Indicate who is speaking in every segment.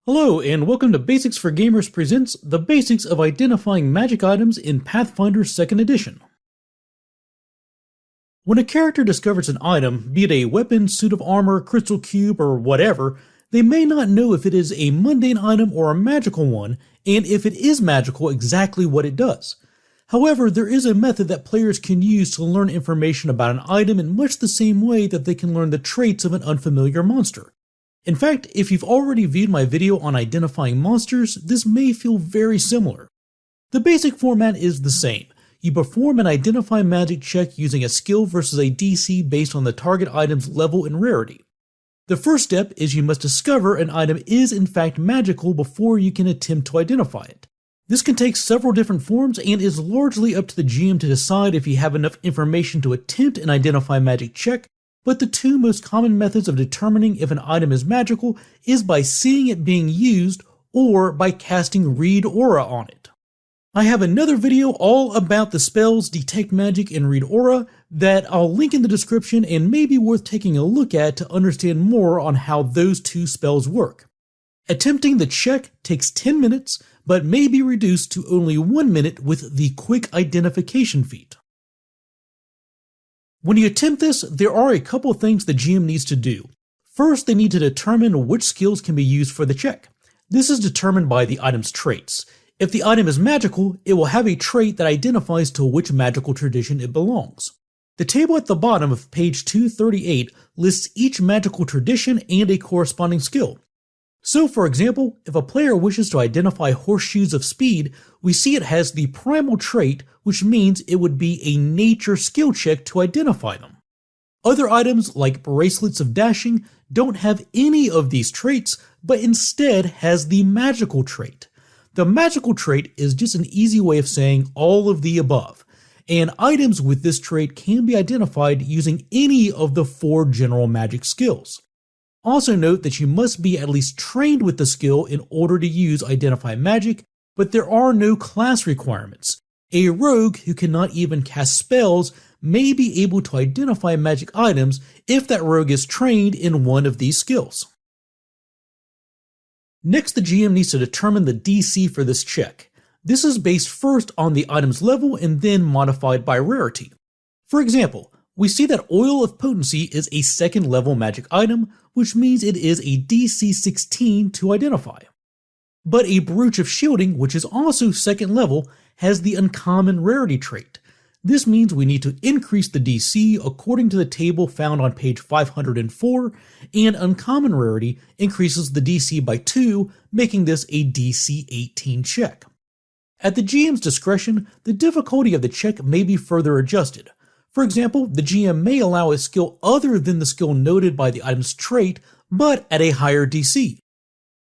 Speaker 1: Hello, and welcome to Basics for Gamers presents the basics of identifying magic items in Pathfinder 2nd Edition. When a character discovers an item, be it a weapon, suit of armor, crystal cube, or whatever, they may not know if it is a mundane item or a magical one, and if it is magical, exactly what it does. However, there is a method that players can use to learn information about an item in much the same way that they can learn the traits of an unfamiliar monster. In fact, if you've already viewed my video on identifying monsters, this may feel very similar. The basic format is the same. You perform an identify magic check using a skill versus a DC based on the target item's level and rarity. The first step is you must discover an item is in fact magical before you can attempt to identify it. This can take several different forms and is largely up to the GM to decide if you have enough information to attempt an identify magic check. But the two most common methods of determining if an item is magical is by seeing it being used or by casting Read Aura on it. I have another video all about the spells Detect Magic and Read Aura that I'll link in the description and may be worth taking a look at to understand more on how those two spells work. Attempting the check takes 10 minutes, but may be reduced to only 1 minute with the Quick Identification feat. When you attempt this, there are a couple things the GM needs to do. First, they need to determine which skills can be used for the check. This is determined by the item's traits. If the item is magical, it will have a trait that identifies to which magical tradition it belongs. The table at the bottom of page 238 lists each magical tradition and a corresponding skill. So, for example, if a player wishes to identify Horseshoes of Speed, we see it has the primal trait, which means it would be a nature skill check to identify them. Other items, like Bracelets of Dashing, don't have any of these traits, but instead has the magical trait. The magical trait is just an easy way of saying all of the above, and items with this trait can be identified using any of the 4 general magic skills. Also note that you must be at least trained with the skill in order to use Identify Magic, but there are no class requirements. A rogue who cannot even cast spells may be able to identify magic items if that rogue is trained in one of these skills. Next, the GM needs to determine the DC for this check. This is based first on the item's level and then modified by rarity. For example, we see that Oil of Potency is a 2nd level magic item, which means it is a DC 16 to identify. But a Brooch of Shielding, which is also 2nd level, has the Uncommon Rarity trait. This means we need to increase the DC according to the table found on page 504, and Uncommon Rarity increases the DC by 2, making this a DC 18 check. At the GM's discretion, the difficulty of the check may be further adjusted. For example, the GM may allow a skill other than the skill noted by the item's trait, but at a higher DC.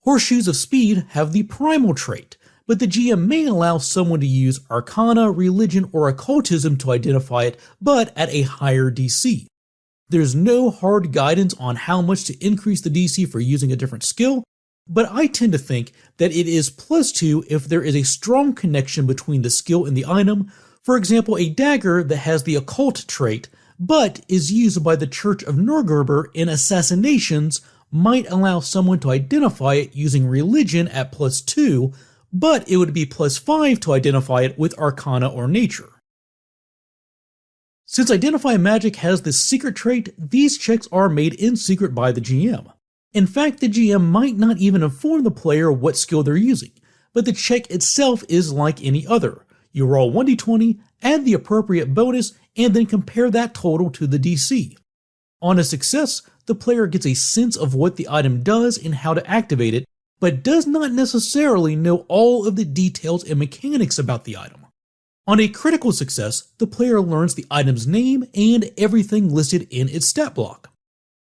Speaker 1: Horseshoes of Speed have the primal trait, but the GM may allow someone to use Arcana, Religion, or Occultism to identify it, but at a higher DC. There's no hard guidance on how much to increase the DC for using a different skill, but I tend to think that it is +2 if there is a strong connection between the skill and the item. For example, a dagger that has the occult trait, but is used by the Church of Norgerber in assassinations might allow someone to identify it using Religion at +2, but it would be +5 to identify it with Arcana or Nature. Since Identify Magic has this secret trait, these checks are made in secret by the GM. In fact, the GM might not even inform the player what skill they're using, but the check itself is like any other. You roll 1d20, add the appropriate bonus, and then compare that total to the DC. On a success, the player gets a sense of what the item does and how to activate it, but does not necessarily know all of the details and mechanics about the item. On a critical success, the player learns the item's name and everything listed in its stat block.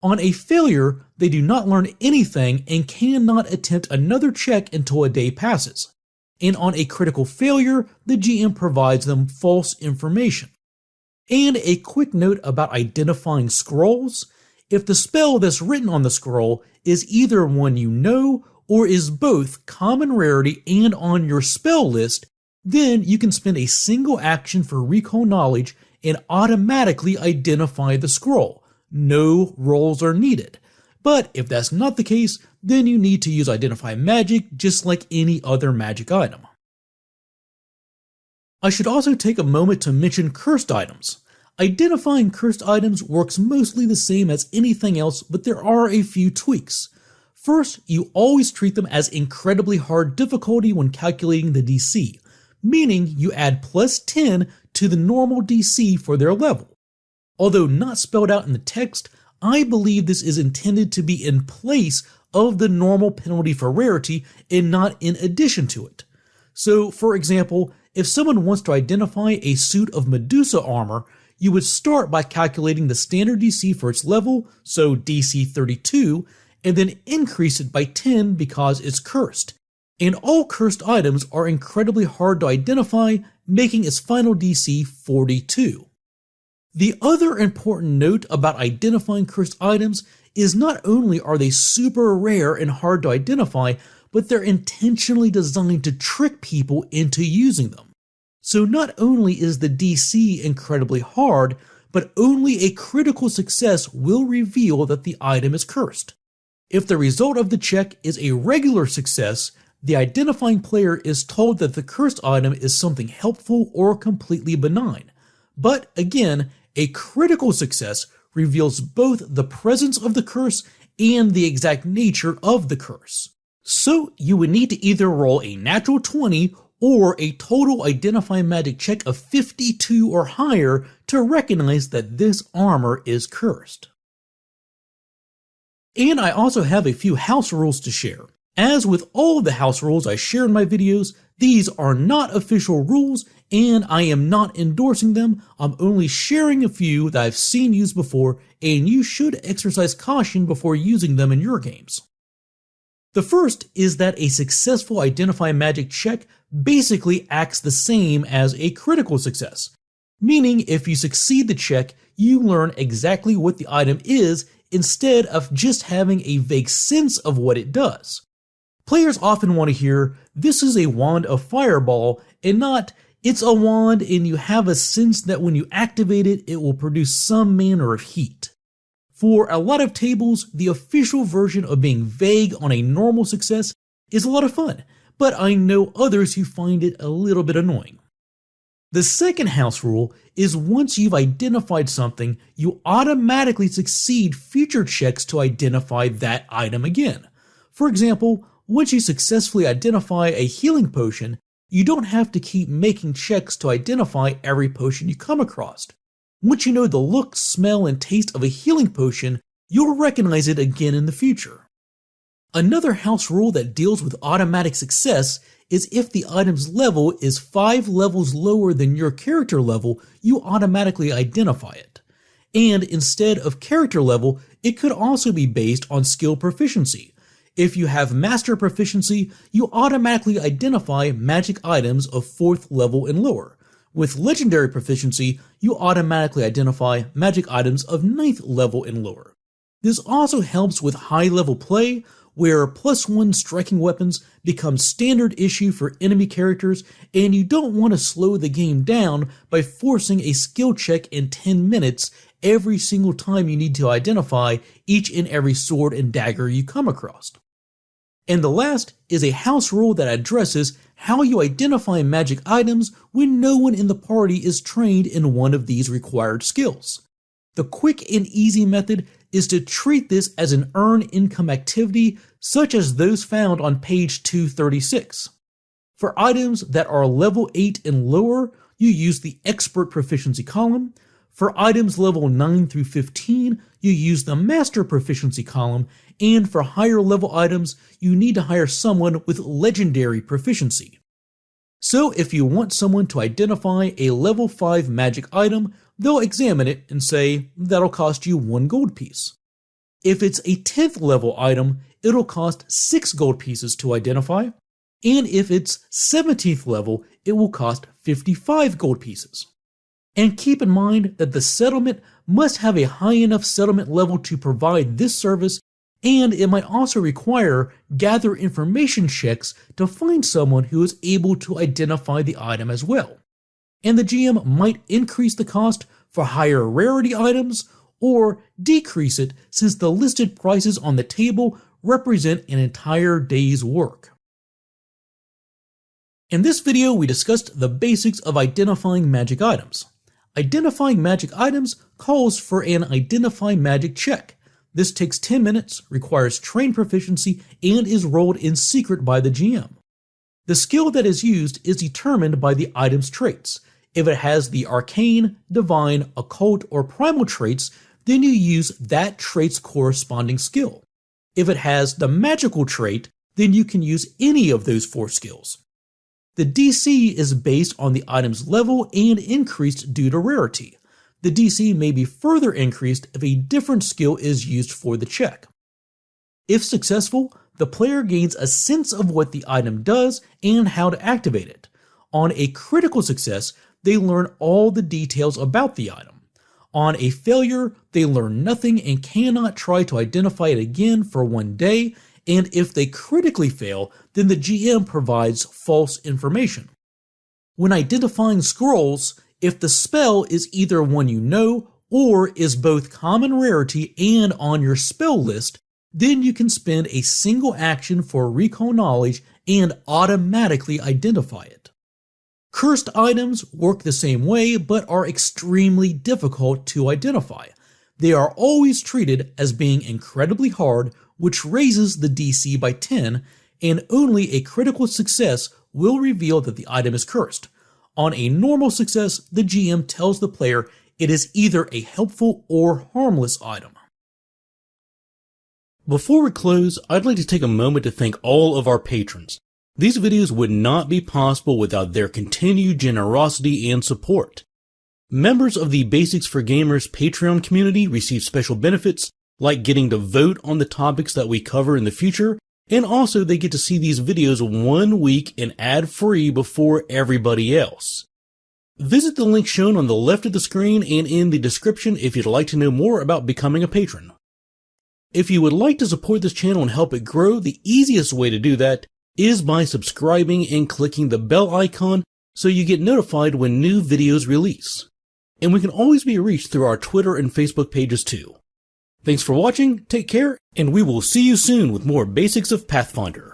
Speaker 1: On a failure, they do not learn anything and cannot attempt another check until a day passes. And on a critical failure, the GM provides them false information. And a quick note about identifying scrolls: if the spell that's written on the scroll is either one you know or is both common rarity and on your spell list, then you can spend a single action for recall knowledge and automatically identify the scroll. No rolls are needed. But if that's not the case, then you need to use Identify Magic just like any other magic item. I should also take a moment to mention cursed items. Identifying cursed items works mostly the same as anything else, but there are a few tweaks. First, you always treat them as incredibly hard difficulty when calculating the DC, meaning you add plus 10 to the normal DC for their level. Although not spelled out in the text, I believe this is intended to be in place of the normal penalty for rarity and not in addition to it. So, for example, if someone wants to identify a suit of Medusa armor, you would start by calculating the standard DC for its level, so DC 32, and then increase it by 10 because it's cursed. And all cursed items are incredibly hard to identify, making its final DC 42. The other important note about identifying cursed items is not only are they super rare and hard to identify, but they're intentionally designed to trick people into using them. So not only is the DC incredibly hard, but only a critical success will reveal that the item is cursed. If the result of the check is a regular success, the identifying player is told that the cursed item is something helpful or completely benign. But again, a critical success reveals both the presence of the curse and the exact nature of the curse. So you would need to either roll a natural 20 or a total Identify Magic check of 52 or higher to recognize that this armor is cursed. And I also have a few house rules to share. As with all of the house rules I share in my videos, these are not official rules and I am not endorsing them. I'm only sharing a few that I've seen used before, and you should exercise caution before using them in your games. The first is that a successful Identify Magic check basically acts the same as a critical success, meaning if you succeed the check, you learn exactly what the item is instead of just having a vague sense of what it does. Players often want to hear, "This is a wand of fireball," and not, "It's a wand and you have a sense that when you activate it, it will produce some manner of heat." For a lot of tables, the official version of being vague on a normal success is a lot of fun, but I know others who find it a little bit annoying. The second house rule is once you've identified something, you automatically succeed future checks to identify that item again. For example, once you successfully identify a healing potion, you don't have to keep making checks to identify every potion you come across. Once you know the look, smell, and taste of a healing potion, you'll recognize it again in the future. Another house rule that deals with automatic success is if the item's level is 5 levels lower than your character level, you automatically identify it. And instead of character level, it could also be based on skill proficiency. If you have master proficiency, you automatically identify magic items of 4th level and lower. With legendary proficiency, you automatically identify magic items of 9th level and lower. This also helps with high level play, where +1 striking weapons become standard issue for enemy characters, and you don't want to slow the game down by forcing a skill check in 10 minutes every single time you need to identify each and every sword and dagger you come across. And the last is a house rule that addresses how you identify magic items when no one in the party is trained in one of these required skills. The quick and easy method is to treat this as an earn income activity, such as those found on page 236. For items that are level 8 and lower, you use the expert proficiency column. For items level 9 through 15, you use the master proficiency column, and for higher level items, you need to hire someone with legendary proficiency. So if you want someone to identify a level 5 magic item, they'll examine it and say, that'll cost you 1 gold piece. If it's a 10th level item, it'll cost 6 gold pieces to identify, and if it's 17th level, it will cost 55 gold pieces. And keep in mind that the settlement must have a high enough settlement level to provide this service, and it might also require gather information checks to find someone who is able to identify the item as well. And the GM might increase the cost for higher rarity items, or decrease it since the listed prices on the table represent an entire day's work. In this video, we discussed the basics of identifying magic items. Identifying magic items calls for an Identify Magic check. This takes 10 minutes, requires trained proficiency, and is rolled in secret by the GM. The skill that is used is determined by the item's traits. If it has the arcane, divine, occult, or primal traits, then you use that trait's corresponding skill. If it has the magical trait, then you can use any of those 4 skills. The DC is based on the item's level and increased due to rarity. The DC may be further increased if a different skill is used for the check. If successful, the player gains a sense of what the item does and how to activate it. On a critical success, they learn all the details about the item. On a failure, they learn nothing and cannot try to identify it again for 1 day, and if they critically fail, then the GM provides false information. When identifying scrolls, if the spell is either one you know or is both common rarity and on your spell list, then you can spend a single action for recall knowledge and automatically identify it. Cursed items work the same way but are extremely difficult to identify. They are always treated as being incredibly hard, which raises the DC by 10, and only a critical success will reveal that the item is cursed. On a normal success, the GM tells the player it is either a helpful or harmless item. Before we close, I'd like to take a moment to thank all of our patrons. These videos would not be possible without their continued generosity and support. Members of the Basics for Gamers Patreon community receive special benefits, like getting to vote on the topics that we cover in the future, and also they get to see these videos 1 week and ad-free before everybody else. Visit the link shown on the left of the screen and in the description if you'd like to know more about becoming a patron. If you would like to support this channel and help it grow, the easiest way to do that is by subscribing and clicking the bell icon so you get notified when new videos release. And we can always be reached through our Twitter and Facebook pages too. Thanks for watching, take care, and we will see you soon with more Basics of Pathfinder.